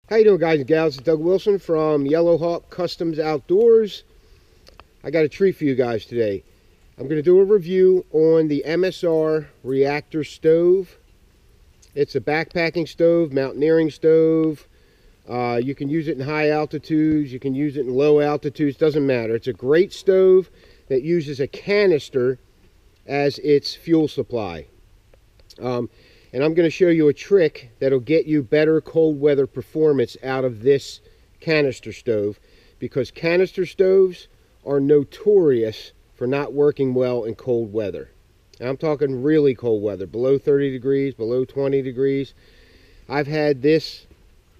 How you doing, guys and gals? It's Doug Wilson from Yellow Hawk Customs Outdoors. I got a treat for you guys today. I'm going to do a review on the MSR Reactor stove. It's a backpacking stove, mountaineering stove. You can use it in high altitudes, you can use it in low altitudes, doesn't matter. It's a great stove that uses a canister as its fuel supply. And I'm going to show you a trick that'll get you better cold weather performance out of this canister stove, because canister stoves are notorious for not working well in cold weather. And I'm talking really cold weather, below 30 degrees, below 20 degrees. I've had this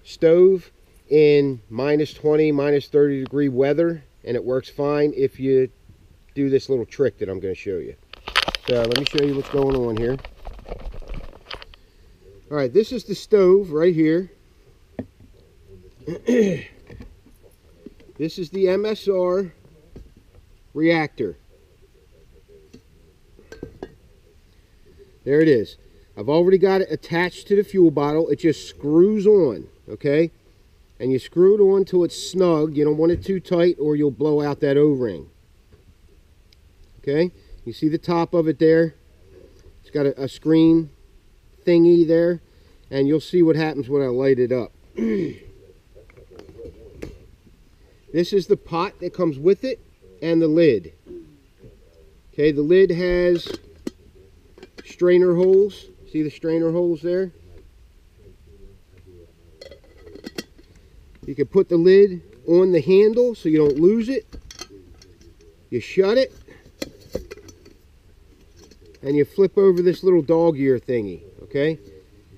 stove in minus 20, minus 30 degree weather, and it works fine if you do this little trick that I'm going to show you. So let me show you what's going on here. All right, this is the stove right here. This is the MSR Reactor. There it is. I've already got it attached to the fuel bottle. It just screws on, okay? And you screw it on till it's snug. You don't want it too tight or you'll blow out that O-ring. Okay? You see the top of it there? It's got a screen thingy there, and you'll see what happens when I light it up. This is the pot that comes with it and the lid. Okay, the lid has strainer holes. See the strainer holes there? You can put the lid on the handle so you don't lose it. You shut it, and you flip over this little dog ear thingy, okay?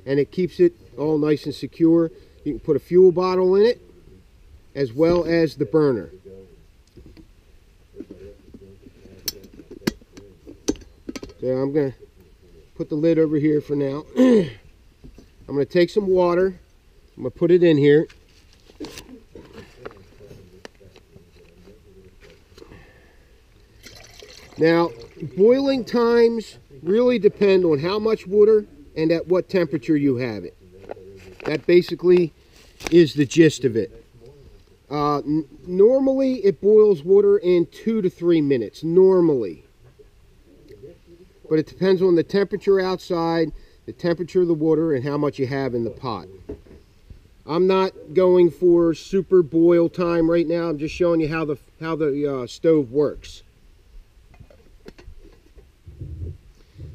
And it keeps it all nice and secure. You can put a fuel bottle in it, as well as the burner. So I'm going to put the lid over here for now. I'm going to take some water. I'm going to put it in here. Now, boiling times really depend on how much water and at what temperature you have it. That basically is the gist of it. Normally, it boils water in 2 to 3 minutes, normally. But it depends on the temperature outside, the temperature of the water, and how much you have in the pot. I'm not going for super boil time right now. I'm just showing you how the stove works.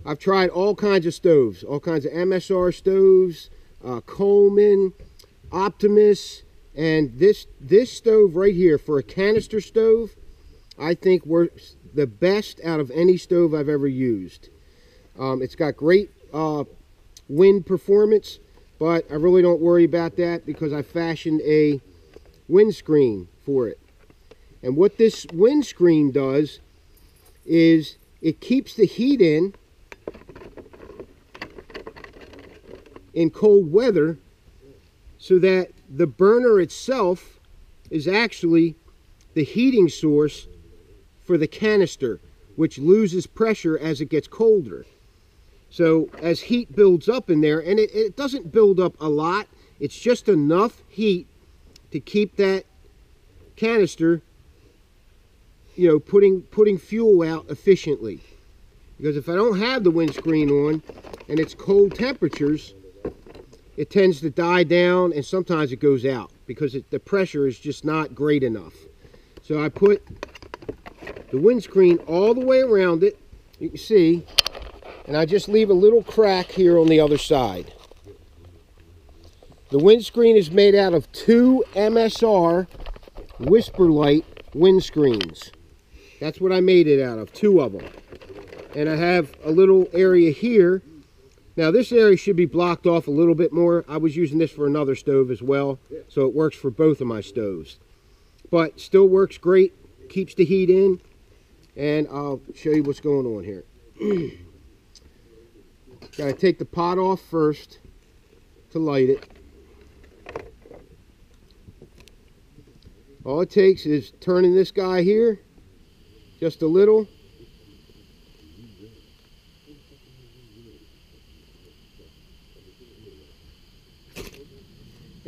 I've tried all kinds of stoves, all kinds of MSR stoves, Coleman, Optimus, and this stove right here for a canister stove, I think works the best out of any stove I've ever used. It's got great wind performance, but I really don't worry about that because I fashioned a windscreen for it. And what this windscreen does is it keeps the heat in cold weather, so that the burner itself is actually the heating source for the canister, which loses pressure as it gets colder. So as heat builds up in there, and it doesn't build up a lot, it's just enough heat to keep that canister, you know, putting fuel out efficiently. Because if I don't have the windscreen on and it's cold temperatures, it tends to die down, and sometimes it goes out because the pressure is just not great enough. So I put the windscreen all the way around it, you can see, and I just leave a little crack here on the other side. The windscreen is made out of 2 MSR Whisper Light windscreens. That's what I made it out of, 2 of them. And I have a little area here. Now this area should be blocked off a little bit more. I was using this for another stove as well, so it works for both of my stoves. But still works great, keeps the heat in, and I'll show you what's going on here. Gotta take the pot off first to light it. All it takes is turning this guy here just a little.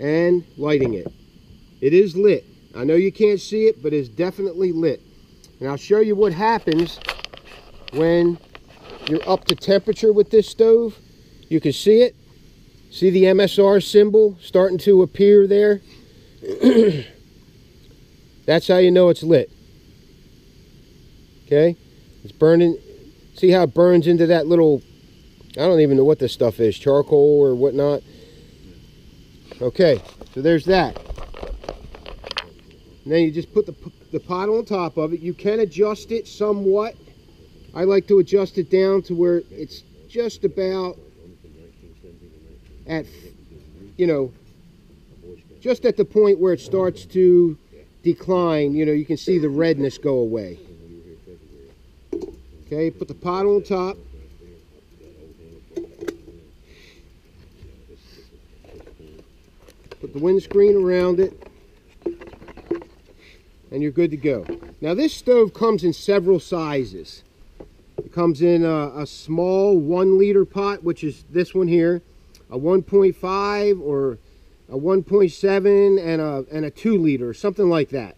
and lighting it. It is lit. I know you can't see it, but it's definitely lit. And I'll show you what happens when you're up to temperature with this stove. You can see it. See the MSR symbol starting to appear there? That's how you know it's lit. Okay? It's burning. See how it burns into that little, I don't even know what this stuff is, charcoal or whatnot. Okay, so there's that. And then you just put the pot on top of it. You can adjust it somewhat. I like to adjust it down to where it's just about at, you know, just at the point where it starts to decline. You know, you can see the redness go away. Okay, put the pot on top. Put the windscreen around it. And you're good to go. Now this stove comes in several sizes. It comes in a small 1 liter pot, which is this one here, a 1.5 or a 1.7 and a 2 liter, something like that.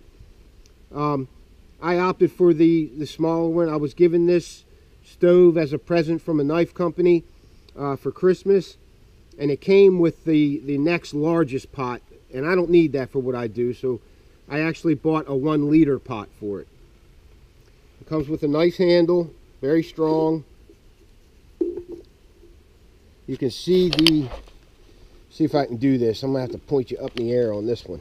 I opted for the smaller one. I was given this stove as a present from a knife company for Christmas, and it came with the next largest pot, and I don't need that for what I do, so I actually bought a 1 liter pot for it. It comes with a nice handle, very strong. You can see see if I can do this. I'm gonna have to point you up in the air on this one.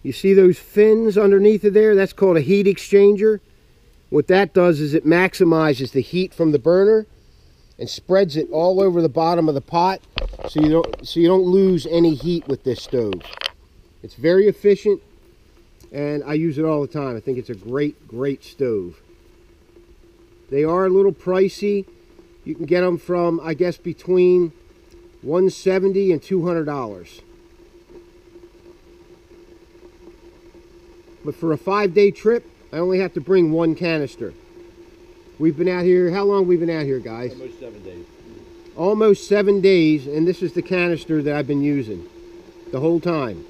You see those fins underneath of there? That's called a heat exchanger. What that does is it maximizes the heat from the burner and spreads it all over the bottom of the pot, so you don't lose any heat with this stove. It's very efficient, and I use it all the time. I think it's a great stove. They are a little pricey. You can get them from, I guess, between $170 and $200. But for a 5-day trip, I only have to bring 1 canister. We've been out here, how long have we been out here, guys? Almost 7 days. Almost 7 days, and this is the canister that I've been using the whole time.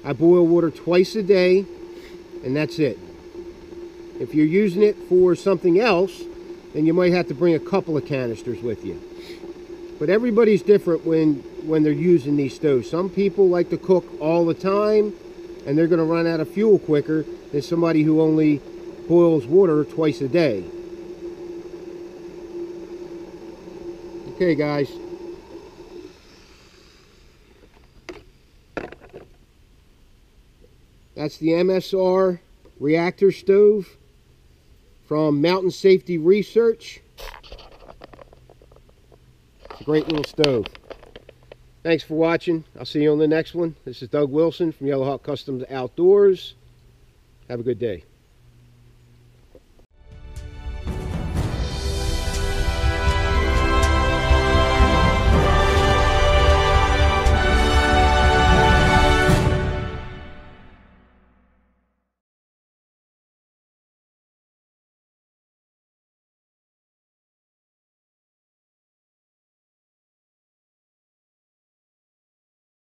I boil water twice a day, and that's it. If you're using it for something else, then you might have to bring a couple of canisters with you. But everybody's different when they're using these stoves. Some people like to cook all the time, and they're going to run out of fuel quicker than somebody who only boils water twice a day. Okay, guys. That's the MSR Reactor stove from Mountain Safety Research. It's a great little stove. Thanks for watching. I'll see you on the next one. This is Doug Wilson from Yellow Hawk Customs Outdoors. Have a good day.